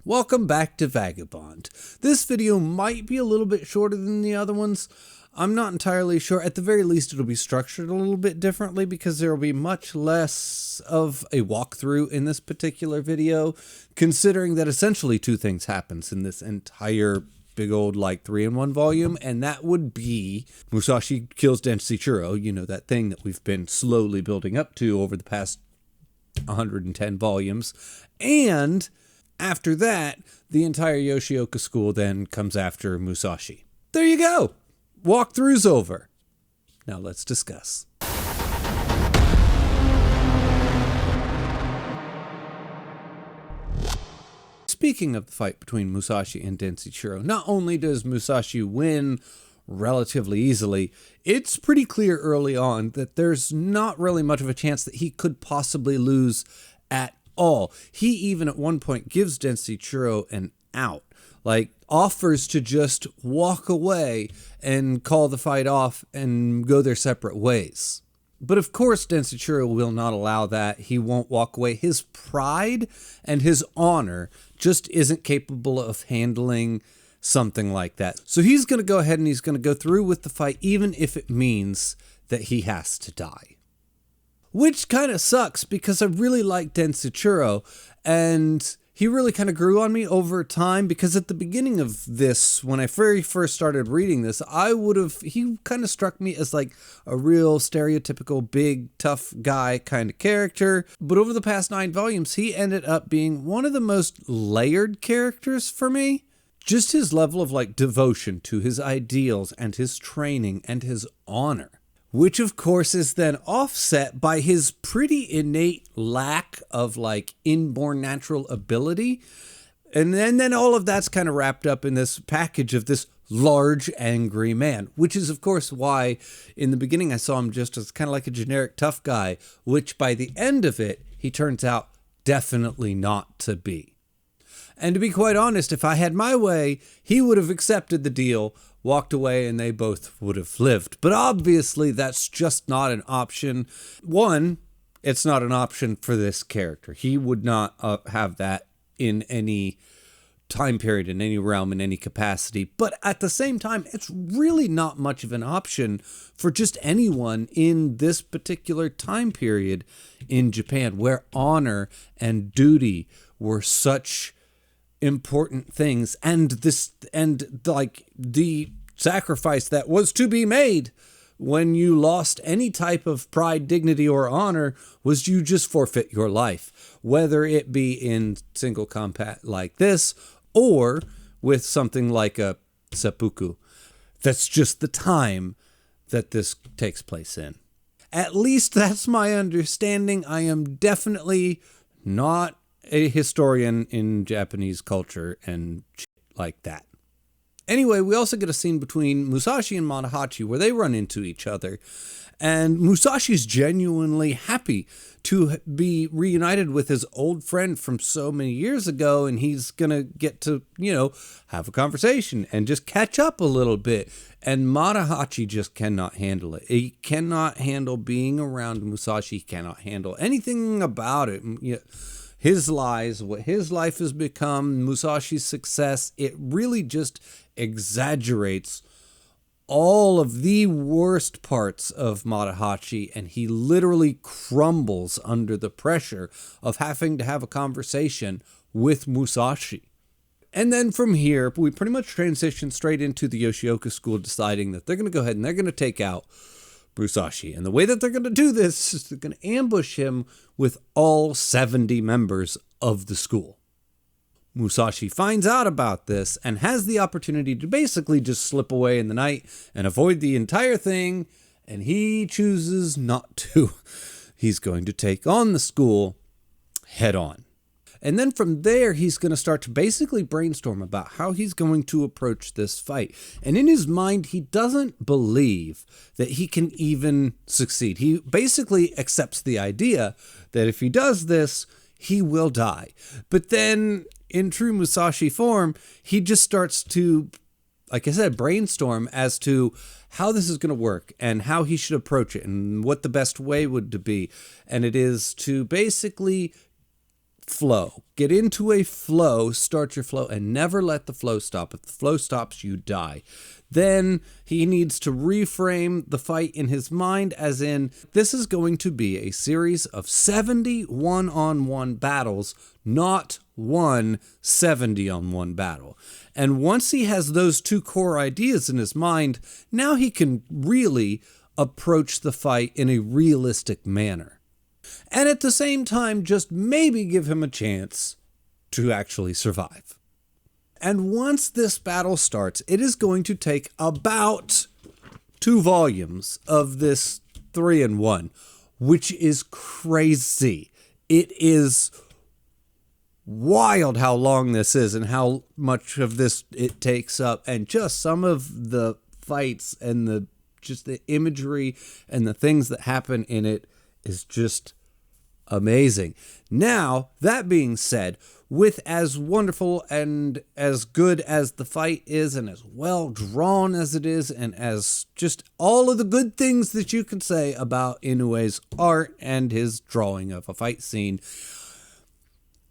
welcome back to Vagabond. This video might be a little bit shorter than the other ones. I'm not entirely sure. At the very least, it'll be structured a little bit differently because there will be much less of a walkthrough in this particular video, considering that essentially two things happens in this entire big old like 3-in-1 volume, and that would be Musashi kills Denshichiro, you know, that thing that we've been slowly building up to over the past 110 volumes, and after that, the entire Yoshioka school then comes after Musashi. There you go! Walkthrough's over. Now let's discuss. Speaking of the fight between Musashi and Denshichiro, not only does Musashi win relatively easily, it's pretty clear early on that there's not really much of a chance that he could possibly lose at all. He even at one point gives Denshichiro an out, like offers to just walk away and call the fight off and go their separate ways. But of course, Denshichiro will not allow that. He won't walk away. His pride and his honor just isn't capable of handling something like that. So he's going to go ahead and he's going to go through with the fight, even if it means that he has to die. Which kind of sucks because I really like Denshichiro, and he really kind of grew on me over time, because at the beginning of this, when I very first started reading this, he kind of struck me as like a real stereotypical big tough guy kind of character. But over the past 9 volumes, he ended up being one of the most layered characters for me. Just his level of like devotion to his ideals and his training and his honor, which of course is then offset by his pretty innate lack of like inborn natural ability. And then all of that's kind of wrapped up in this package of this large, angry man, which is of course why in the beginning I saw him just as kind of like a generic tough guy, which by the end of it, he turns out definitely not to be. And to be quite honest, if I had my way, he would have accepted the deal, walked away, and they both would have lived. But obviously, that's just not an option. One, it's not an option for this character. He would not have that in any time period, in any realm, in any capacity. But at the same time, it's really not much of an option for just anyone in this particular time period in Japan, where honor and duty were such important things, and the sacrifice that was to be made when you lost any type of pride, dignity, or honor was you just forfeit your life, whether it be in single combat like this or with something like a seppuku. That's just the time that this takes place in. At least that's my understanding. I am definitely not a historian in Japanese culture and shit like that. Anyway, we also get a scene between Musashi and Matahachi where they run into each other, and Musashi's genuinely happy to be reunited with his old friend from so many years ago, and he's gonna get to, have a conversation and just catch up a little bit. And Matahachi just cannot handle it. He cannot handle being around Musashi. He cannot handle anything about it. His lies, what his life has become, Musashi's success, it really just exaggerates all of the worst parts of Matahachi, and he literally crumbles under the pressure of having to have a conversation with Musashi. And then from here, we pretty much transition straight into the Yoshioka school deciding that they're going to go ahead and they're going to take out Musashi. And the way that they're going to do this is they're going to ambush him with all 70 members of the school. Musashi finds out about this and has the opportunity to basically just slip away in the night and avoid the entire thing, and he chooses not to. He's going to take on the school head on. And then from there, he's going to start to basically brainstorm about how he's going to approach this fight. And in his mind, he doesn't believe that he can even succeed. He basically accepts the idea that if he does this, he will die. But then, in true Musashi form, he just starts to, like I said, brainstorm as to how this is going to work and how he should approach it and what the best way would be. And it is to basically flow. Get into a flow, start your flow, and never let the flow stop. If the flow stops, you die. Then he needs to reframe the fight in his mind, as in, this is going to be a series of 70 one-on-one battles, not one 70-on-1 battle. And once he has those two core ideas in his mind, now he can really approach the fight in a realistic manner. And at the same time, just maybe give him a chance to actually survive. And once this battle starts, it is going to take about 2 volumes of this 3-in-1, which is crazy. It is wild how long this is and how much of this it takes up, and just some of the fights and the imagery and the things that happen in it is just amazing. Now, that being said, with as wonderful and as good as the fight is, and as well drawn as it is, and as just all of the good things that you can say about Inoue's art and his drawing of a fight scene,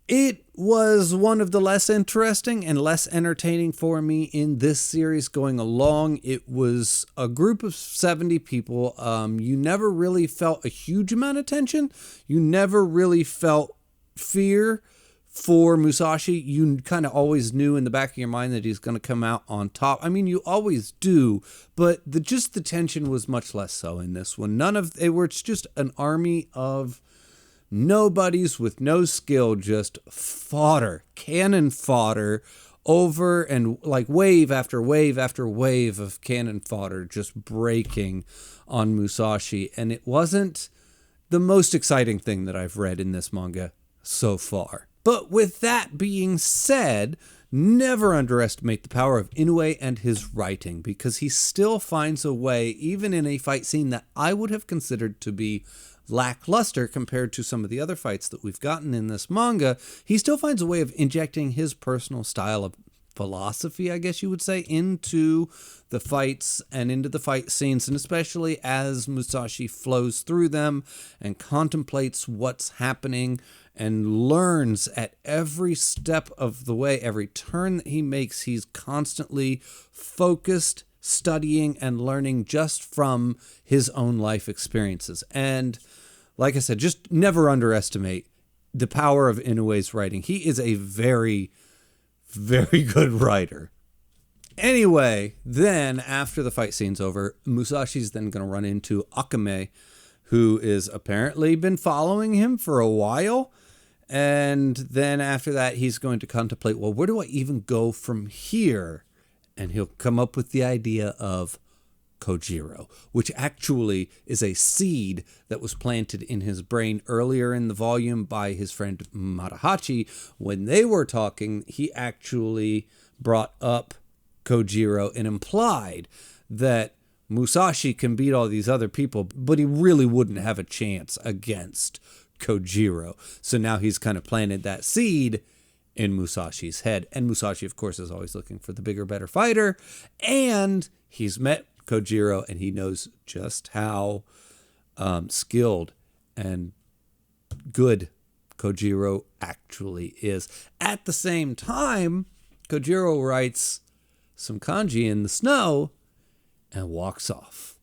it was one of the less interesting and less entertaining for me in this series going along. It was a group of 70 people. You never really felt a huge amount of tension. You never really felt fear for Musashi. You kind of always knew in the back of your mind that he's going to come out on top. I mean, you always do, but the tension was much less so in this one. It's just an army of nobodies with no skill, just fodder, cannon fodder, over and like wave after wave after wave of cannon fodder just breaking on Musashi. And it wasn't the most exciting thing that I've read in this manga so far. But with that being said, never underestimate the power of Inoue and his writing, because he still finds a way, even in a fight scene that I would have considered to be lackluster compared to some of the other fights that we've gotten in this manga, he still finds a way of injecting his personal style of philosophy, I guess you would say, into the fights and into the fight scenes, and especially as Musashi flows through them and contemplates what's happening and learns at every step of the way, every turn that he makes, he's constantly focused, studying and learning just from his own life experiences. And like I said, just never underestimate the power of Inoue's writing. He is a very, very good writer. Anyway, then after the fight scene's over, Musashi's then going to run into Akame, who is apparently been following him for a while. And then after that, he's going to contemplate, well, where do I even go from here? And he'll come up with the idea of Kojiro, which actually is a seed that was planted in his brain earlier in the volume by his friend Marahachi. When they were talking, he actually brought up Kojiro and implied that Musashi can beat all these other people, but he really wouldn't have a chance against Kojiro. So now he's kind of planted that seed in Musashi's head. And Musashi, of course, is always looking for the bigger, better fighter. And he's met Kojiro, and he knows just how skilled and good Kojiro actually is. At the same time, Kojiro writes some kanji in the snow and walks off.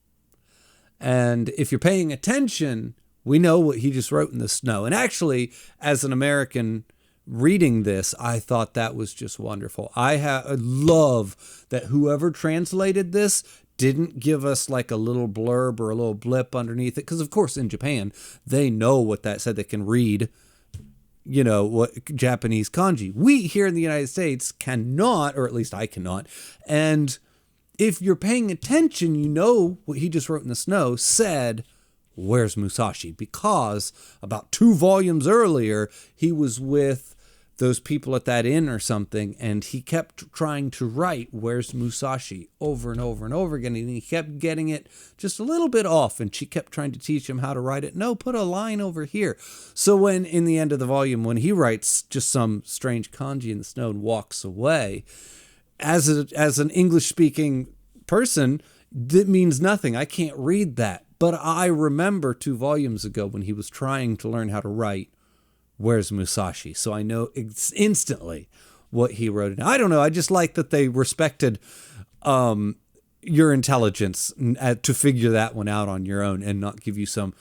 And if you're paying attention, we know what he just wrote in the snow. And actually, as an American reading this, I thought that was just wonderful. I love that whoever translated this didn't give us like a little blurb or a little blip underneath it. Because, of course, in Japan, they know what that said. They can read, what Japanese kanji. We here in the United States cannot, or at least I cannot. And if you're paying attention, you know what he just wrote in the snow said, "Where's Musashi?" Because about 2 volumes earlier, he was with those people at that inn or something, and he kept trying to write "Where's Musashi?" over and over and over again, and he kept getting it just a little bit off, and she kept trying to teach him how to write it. No, put a line over here. So when, in the end of the volume, when he writes just some strange kanji in the snow and walks away, as an English-speaking person, that means nothing. I can't read that. But I remember 2 volumes ago when he was trying to learn how to write where's Musashi? So I know instantly what he wrote. And I don't know. I just like that they respected your intelligence to figure that one out on your own and not give you some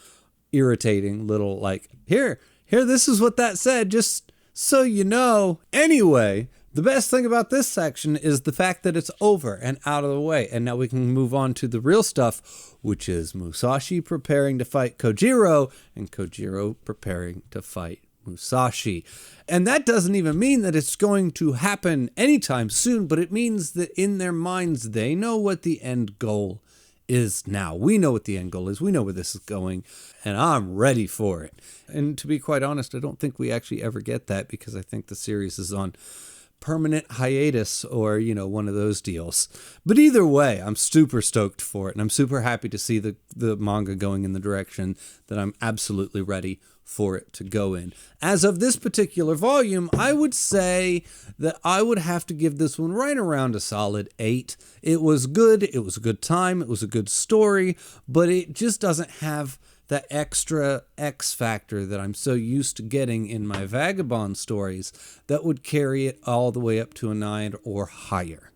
irritating little like, here, this is what that said, just so you know. Anyway, the best thing about this section is the fact that it's over and out of the way. And now we can move on to the real stuff, which is Musashi preparing to fight Kojiro and Kojiro preparing to fight Musashi. And that doesn't even mean that it's going to happen anytime soon, but it means that in their minds, they know what the end goal is now. We know what the end goal is. We know where this is going, and I'm ready for it. And to be quite honest, I don't think we actually ever get that, because I think the series is on permanent hiatus or, one of those deals. But either way, I'm super stoked for it, and I'm super happy to see the manga going in the direction that I'm absolutely ready for it to go in. As of this particular volume, I would say that I would have to give this one right around a solid 8. It was good. It was a good time. It was a good story, but it just doesn't have that extra X factor that I'm so used to getting in my Vagabond stories that would carry it all the way up to a 9 or higher.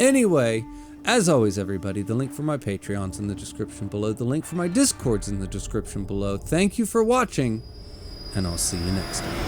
Anyway, as always, everybody, the link for my Patreon's in the description below. The link for my Discord's in the description below. Thank you for watching, and I'll see you next time.